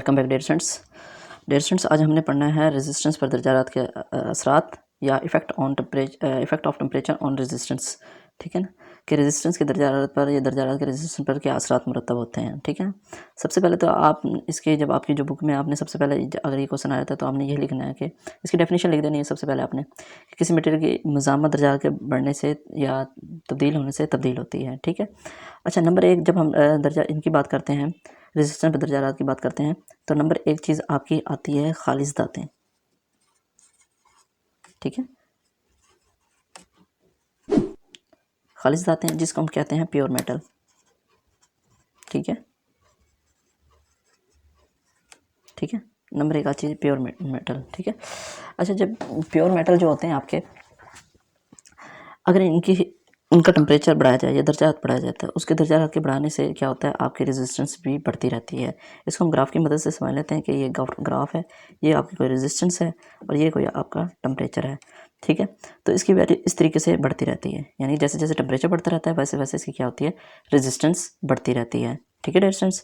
Welcome back dear students. आज हमने पढ़ना है रेजिस्टेंस पर दर्जात के असरात या effect of temperature on resistance. ठीक है ना, कि रेजिस्टेंस के दर्जात पर या दर्जात के रेजिस्टेंस पर क्या असरात मुरतब होते हैं। ठीक है, सबसे पहले तो आप इसके जब आपकी जो बुक में आपने सबसे पहले अगर ये क्वेश्चन आया था तो आपने ये लिखना है कि इसकी डेफिनेशन लिख देनी है सबसे पहले आपने कि किसी मटेरियल की मज़ामत दर्जात के बढ़ने से या तब्दील होने से तब्दील होती है। ठीक है, अच्छा नंबर एक, जब हम दर्जा इनकी बात करते हैं, रेजिस्टेंस पर दर्जात की बात करते हैं, तो नंबर एक चीज़ आपकी आती है खालिज धातें। ठीक है, खालिज धातें जिसको हम कहते हैं प्योर मेटल। ठीक है, ठीक है, नंबर एक आती है प्योर मेटल। ठीक है, अच्छा जब प्योर मेटल जो होते हैं आपके, अगर इनका टेम्परेचर बढ़ाया जाए या दर्जात बढ़ाया जाता है, उसके दर्जात के बढ़ाने से क्या होता है, आपकी रेजिस्टेंस भी बढ़ती रहती है। इसको हम ग्राफ की मदद से समझ लेते हैं कि ये ग्राफ है, ये आपकी कोई रेजिस्टेंस है और ये कोई आपका टेम्परेचर है। ठीक है, तो इसकी वैल्यू इस तरीके से बढ़ती रहती है, यानी जैसे जैसे टेम्परेचर बढ़ता रहता है वैसे वैसे इसकी क्या होती है, रेजिस्टेंस बढ़ती रहती है। ठीक है रेजिस्टेंस,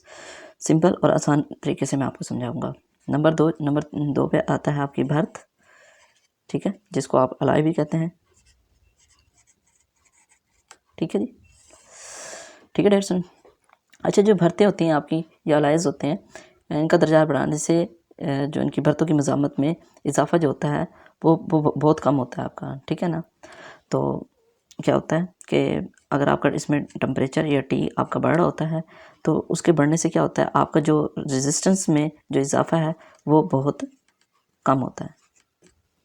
सिंपल और आसान तरीके से मैं आपको समझाऊँगा। नंबर दो पे आता है आपकी भर्त। ठीक है, जिसको आप अलाई भी कहते हैं। ठीक है जी, ठीक है डेढ़। अच्छा, जो भरतें होती हैं आपकी या अलाइज होते हैं, इनका दर्जा बढ़ाने से जो इनकी भरतों की मज़ामत में इजाफा जो होता है वो बहुत कम होता है आपका। ठीक है ना, तो क्या होता है कि अगर आपका इसमें टेम्परेचर या टी आपका बढ़ रहा होता है तो उसके बढ़ने से क्या होता है, आपका जो रेजिस्टेंस में जो इजाफा है वो बहुत कम होता है।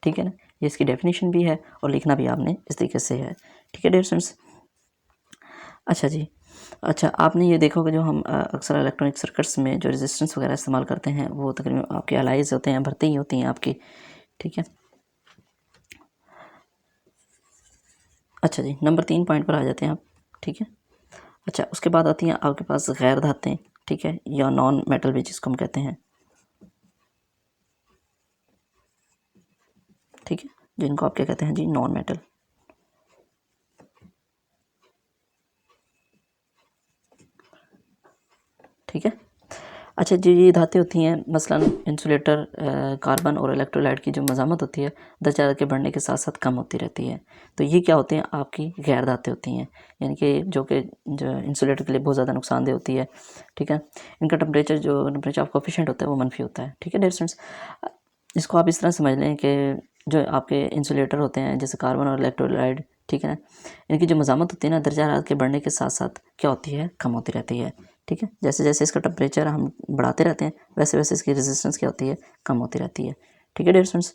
ठीक है ना, ये इसकी डेफिनेशन भी है और लिखना भी आपने इस तरीके से है। ठीक है डियर स्टूडेंट्स। अच्छा जी, अच्छा आपने ये देखोगे जो हम अक्सर इलेक्ट्रॉनिक सर्किट्स में जो रेजिस्टेंस वगैरह इस्तेमाल करते हैं वो तकरीबन आपके अलाइज होते हैं, भरती ही होती हैं आपकी। ठीक है, अच्छा जी नंबर 3 पॉइंट पर आ जाते हैं आप। ठीक है, अच्छा उसके बाद आती हैं आपके पास गैर धातें। ठीक है, या नॉन मेटल भी जिसको हम कहते हैं। ठीक है, जिनको आप क्या कहते हैं जी, नॉन मेटल। ठीक है, अच्छा जो ये धातें होती हैं, मसलन इंसुलेटर, कार्बन और इलेक्ट्रोलाइट की जो मज़ामत होती है दर्जा के बढ़ने के साथ साथ कम होती रहती है। तो ये क्या होते हैं, आपकी गैर धातें होती हैं, यानी कि जो इंसुलेटर के लिए बहुत ज़्यादा नुकसानदेह होती है। ठीक है, इनका टेम्परेचर ऑफ कोफिशिएंट होता है वो मनफी होता है। ठीक है डियर स्टूडेंट्स, इसको आप इस तरह समझ लें कि जो आपके इंसुलेटर होते हैं जैसे कार्बन और इलेक्ट्रोलाइट, ठीक है ना, इनकी जो मज़ामत होती है ना दर्जा के बढ़ने के साथ साथ क्या होती है, कम होती रहती है। ठीक है, जैसे जैसे इसका टेम्परेचर हम बढ़ाते रहते हैं वैसे वैसे इसकी रेजिस्टेंस क्या होती है, कम होती रहती है। ठीक है डियर स्टूडेंट्स,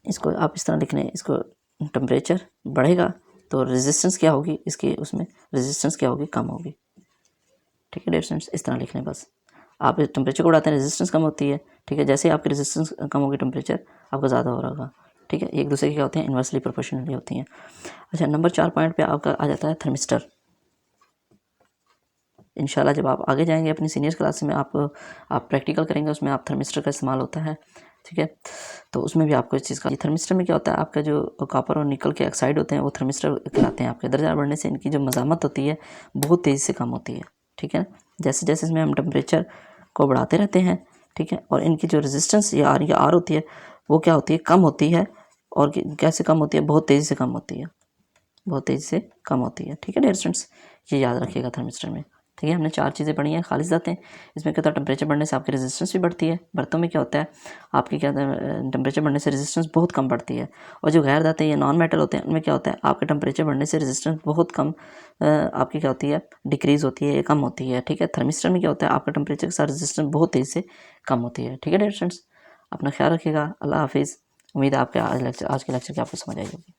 इसको आप इस तरह लिख लें, इसको टेम्परेचर बढ़ेगा तो रेजिस्टेंस क्या होगी इसकी, उसमें रेजिस्टेंस क्या होगी, कम होगी। ठीक है डियर स्टूडेंट्स, इस तरह लिख लें बस। आप टेम्परेचर को बढ़ाते हैं रेजिस्टेंस कम होती है। ठीक है, जैसे ही आपकी रेजिस्टेंस कम होगी टेम्परेचर आपका ज़्यादा हो रहा होगा। ठीक है, एक दूसरे के क्या होते हैं, इन्वर्सली प्रोपोर्शनली होती हैं। अच्छा नंबर 4 पॉइंट पे आपका आ जाता है थर्मिस्टर। इंशाल्लाह जब आप आगे जाएंगे अपनी सीनियर क्लास में आप प्रैक्टिकल करेंगे, उसमें आप थर्मिस्टर का इस्तेमाल होता है। ठीक है, तो उसमें भी आपको इस चीज़ का, थर्मिस्टर में क्या होता है, आपका जो कॉपर और निकल के ऑक्साइड होते हैं वो थर्मिस्टर कहलाते हैं। आपके दर्जा बढ़ने से इनकी जो मज़ामत होती है बहुत तेज़ी से कम होती है। ठीक है, जैसे जैसे इसमें हम टेम्परेचर को बढ़ाते रहते हैं, ठीक है, और इनकी जो रेजिस्टेंस या आर होती है वो क्या होती है, कम होती है। और कैसे कम होती है, बहुत तेज़ी से कम होती है, बहुत तेज़ी से कम होती है। ठीक है डियर स्टूडेंट्स, ये याद रखिएगा थर्मिस्टर में। ठीक है, हमने 4 चीज़ें पढ़ी हैं। खालिज धातें, इसमें क्या होता है, टेम्परेचर बढ़ने से आपकी रेजिस्टेंस भी बढ़ती है। बर्तों में क्या होता है, आपकी क्या होता है, टेम्परेचर बढ़ने से रेजिस्टेंस बहुत कम बढ़ती है। और जो गैर धातें या नॉन मेटल होते हैं उनमें क्या होता है, आपके टेम्परेचर बढ़ने से रेजिस्टेंस बहुत कम आपकी क्या होती है, डिक्रीज़ होती है या कम होती है। ठीक है, थर्मिस्टर में क्या होता है, आपका टेम्परेचर के साथ रेजिस्टेंस बहुत तेज़ी से कम होती है। ठीक है डियर स्टूडेंट्स, अपना ख्याल रखिएगा। अल्लाह हाफिज़। उम्मीद है आपके आज के लेक्चर की आपको समझ आई होगी।